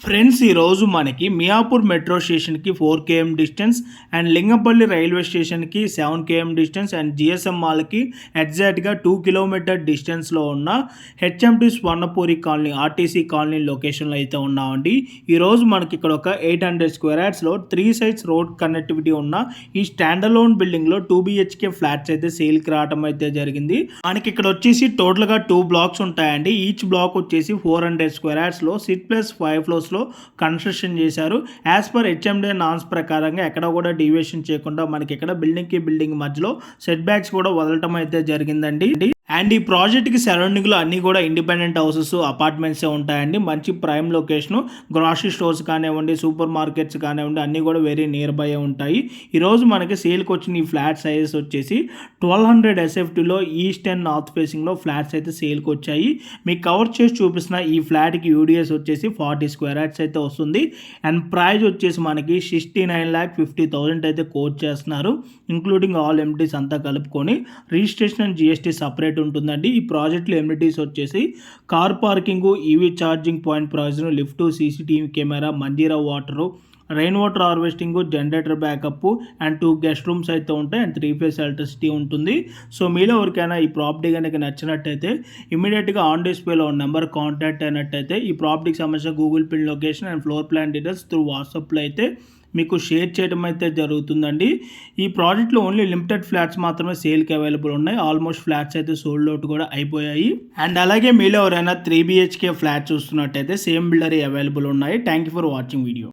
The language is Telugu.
ఫ్రెండ్స్, ఈరోజు మనకి మియాపూర్ మెట్రో స్టేషన్కి 4 km distance and Lingampalli railway స్టేషన్కి 7 km డిస్టెన్స్ అండ్ జిఎస్ఎం మాల్కి ఎగ్జాక్ట్గా 2 km డిస్టెన్స్లో ఉన్న HMT Swarnapuri colony RTC colony లొకేషన్లో అయితే ఉన్నామండి. ఈరోజు మనకి ఇక్కడ ఒక 800 స్క్వేర్ యార్డ్స్లో 3 sides రోడ్ కనెక్టివిటీ ఉన్న ఈ స్టాండ్ అలోన్ బిల్డింగ్లో 2 BHK ఫ్లాట్స్ అయితే సేల్కి రావడం అయితే జరిగింది. మనకి ఇక్కడ వచ్చేసి టోటల్గా 2 blocks ఉంటాయండి. ఈచ్ బ్లాక్ వచ్చేసి 400 స్క్వేర్ యార్డ్స్లో 6+5 floors కన్స్ట్రక్షన్ చేశారు. యాజ్ పర్ హెచ్ఎండి నామ్స్ ప్రకారంగా ఎక్కడ కూడా డీవియేషన్ చేయకుండా మనకి ఇక్కడ బిల్డింగ్ కి బిల్డింగ్ మధ్యలో సెట్ బ్యాక్స్ కూడా వదలటం అయితే జరిగిందండి. అండ్ ఈ ప్రాజెక్ట్కి సరౌండింగ్లో అన్నీ కూడా ఇండిపెండెంట్ హౌసెస్ అపార్ట్మెంట్సే ఉంటాయండి. మంచి ప్రైమ్ లొకేషను, గ్రాసరీ స్టోర్స్ కానివ్వండి, సూపర్ మార్కెట్స్ కానివ్వండి, అన్నీ కూడా వెరీ నియర్ బై ఉంటాయి. ఈరోజు మనకి సేల్కి వచ్చిన ఈ ఫ్లాట్ సైజెస్ వచ్చేసి 1200 SFTలో ఈస్ట్ అండ్ నార్త్ ఫేసింగ్లో ఫ్లాట్స్ అయితే సేల్కి వచ్చాయి. మీకు కవర్ చేసి చూపిస్తున్న ఈ ఫ్లాట్కి యూడిఎస్ వచ్చేసి 40 స్క్వేర్ యార్డ్స్ అయితే వస్తుంది. అండ్ ప్రైస్ వచ్చేసి మనకి 69,50,000 అయితే కోట్ చేస్తున్నారు, ఇంక్లూడింగ్ ఆల్ ఎమ్యూనిటీస్ అంతా కలుపుకొని. రిజిస్ట్రేషన్ అండ్ GST సపరేట్ ఉంటుందండి. ఈ ప్రాజెక్ట్లో ఎమ్యూనిటీస్ వచ్చేసి car parking, EV charging point provision, lift, CCTV camera, Manjira water, rain water harvesting, generator backup and 2 guest rooms అయితే ఉంటాయి అండ్ 3 phase ఎలక్ట్రిసిటీ ఉంటుంది. సో మీలో ఎవరికైనా ఈ ప్రాపర్టీ కనుక నచ్చినట్టయితే ఇమీడియట్గా ఆన్ డిస్ప్లేలో నెంబర్ కాంటాక్ట్ అయినట్టయితే ఈ ప్రాపర్టీకి సంబంధించిన Google pin location and floor plan details through వాట్సాప్లో అయితే మీకు షేర్ చేయడం అయితే జరుగుతుందండి. ఈ ప్రాజెక్ట్లో ఓన్లీ లిమిటెడ్ ఫ్లాట్స్ మాత్రమే సేల్కి అవైలబుల్ ఉన్నాయి. ఆల్మోస్ట్ ఫ్లాట్స్ అయితే సోల్డ్ అవుట్ కూడా అయిపోయాయి. అండ్ అలాగే మీలో ఎవరైనా 3 BHK ఫ్లాట్ చూస్తున్నట్టయితే సేమ్ బిల్డర్ అవైలబుల్ ఉన్నాయి. Thank you for watching video.